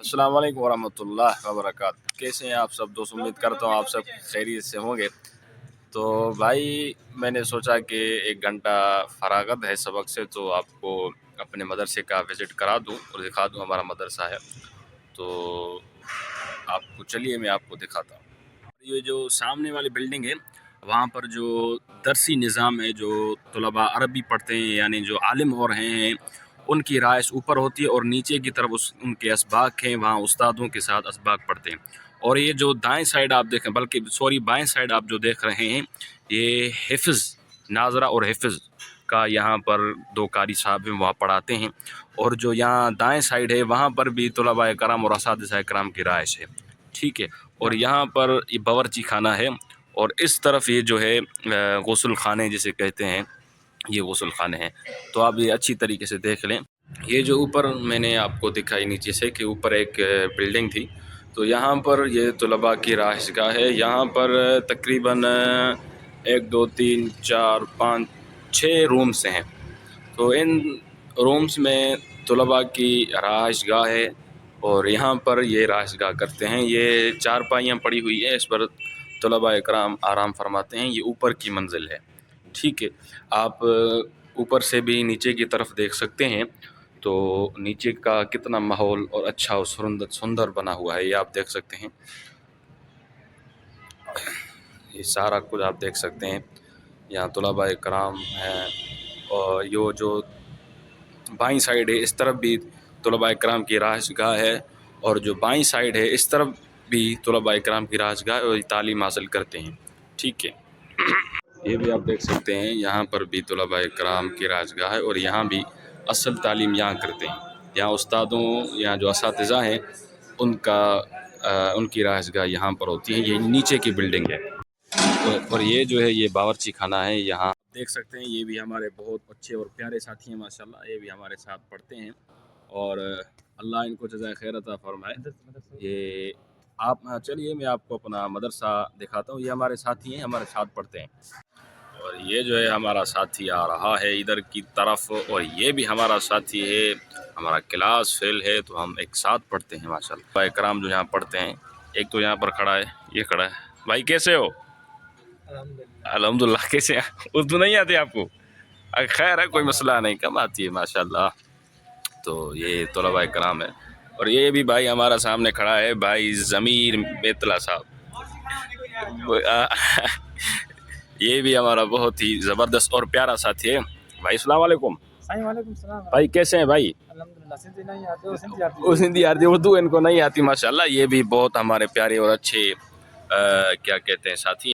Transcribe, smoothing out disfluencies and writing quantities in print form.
السلام علیکم ورحمۃ اللہ وبرکاتہ۔ کیسے ہیں آپ سب دوست؟ امید کرتا ہوں آپ سب خیریت سے ہوں گے۔ تو بھائی میں نے سوچا کہ 1 گھنٹہ فراغت ہے سبق سے، تو آپ کو اپنے مدرسے کا وزٹ کرا دوں اور دکھا دوں ہمارا مدرسہ ہے۔ تو آپ کو چلیے میں آپ کو دکھاتا ہوں۔ یہ جو سامنے والی بلڈنگ ہے وہاں پر جو درسی نظام ہے، جو طلباء عربی پڑھتے ہیں یعنی جو عالم اور ہیں ان کی رہائش اوپر ہوتی ہے، اور نیچے کی طرف ان کے اسباق ہیں، وہاں استادوں کے ساتھ اسباق پڑھتے ہیں۔ اور یہ جو دائیں سائڈ آپ دیکھیں، بلکہ بائیں سائڈ آپ جو دیکھ رہے ہیں، یہ حفظ ناظرہ اور حفظ کا یہاں پر 2 قاری صاحب ہیں، وہاں پڑھاتے ہیں۔ اور جو یہاں دائیں سائڈ ہے وہاں پر بھی طلباء کرام اور اساتذہ کرام کی رہائش ہے، ٹھیک ہے۔ اور یہاں پر یہ باورچی خانہ ہے، اور اس طرف یہ جو ہے غسل خانے جسے کہتے ہیں، یہ غسل خانے ہیں۔ تو آپ یہ اچھی طریقے سے دیکھ لیں۔ یہ جو اوپر میں نے آپ کو دکھائی نیچے سے کہ اوپر ایک بلڈنگ تھی، تو یہاں پر یہ طلباء کی رہائش گاہ ہے۔ یہاں پر تقریباً 1 2 3 4 5 6 رومس ہیں۔ تو ان رومس میں طلباء کی رہائش گاہ ہے، اور یہاں پر یہ رہائش گاہ کرتے ہیں۔ یہ 4 پائیاں پڑی ہوئی ہیں، اس پر طلباء اکرام آرام فرماتے ہیں۔ یہ اوپر کی منزل ہے، ٹھیک ہے۔ آپ اوپر سے بھی نیچے کی طرف دیکھ سکتے ہیں، تو نیچے کا کتنا ماحول اور اچھا اور سندر بنا ہوا ہے، یہ آپ دیکھ سکتے ہیں۔ یہ سارا کچھ آپ دیکھ سکتے ہیں، یہاں طلباء کرام ہیں۔ اور یہ جو بائیں سائڈ ہے اس طرف بھی طلباء کرام کی رہائش گاہ ہے، اور جو بائیں سائڈ ہے اس طرف بھی طلباء کرام کی رہائش گاہ اور تعلیم حاصل کرتے ہیں، ٹھیک ہے۔ یہ بھی آپ دیکھ سکتے ہیں، یہاں پر بھی طلباء کرام کی رہائش گاہ ہے، اور یہاں بھی اصل تعلیم یہاں کرتے ہیں۔ یہاں استادوں یہاں جو اساتذہ ہیں ان کی رہائش گاہ یہاں پر ہوتی ہے۔ یہ نیچے کی بلڈنگ ہے، اور یہ جو ہے یہ باورچی خانہ ہے۔ یہاں دیکھ سکتے ہیں، یہ بھی ہمارے بہت اچھے اور پیارے ساتھی ہیں ماشاءاللہ، یہ بھی ہمارے ساتھ پڑھتے ہیں، اور اللہ ان کو جزائے خیر عطا فرمائے۔ یہ آپ چلیے میں آپ کو اپنا مدرسہ دکھاتا ہوں۔ یہ ہمارے ساتھی ہیں، ہمارے ساتھ پڑھتے ہیں، اور یہ جو ہے ہمارا ساتھی آ رہا ہے ادھر کی طرف، اور یہ بھی ہمارا ساتھی ہے۔ ہمارا کلاس فیل ہے تو ہم ایک ساتھ پڑھتے ہیں ماشاءاللہ۔ بھائی کرام جو یہاں پڑھتے ہیں، ایک تو یہاں پر کھڑا ہے، یہ کھڑا ہے۔ بھائی کیسے ہو؟ الحمدللہ۔ کیسے؟ اردو نہیں آتی آپ کو؟ خیر ہے، کوئی مسئلہ نہیں، کم آتی ہے ماشاءاللہ۔ تو یہ طلباء کرام ہے، اور یہ بھی بھائی ہمارا سامنے کھڑا ہے، بھائی ضمیر بیتلا صاحب۔ یہ بھی ہمارا بہت ہی زبردست اور پیارا ساتھی ہے۔ بھائی السلام علیکم۔ وعلیکم السلام۔ بھائی کیسے ہیں بھائی؟ الحمدللہ۔ سندھی نہیں آتی، سندھی آتی، اردو ان کو نہیں آتی ماشاءاللہ۔ یہ بھی بہت ہمارے پیارے اور اچھے کیا کہتے ہیں ساتھی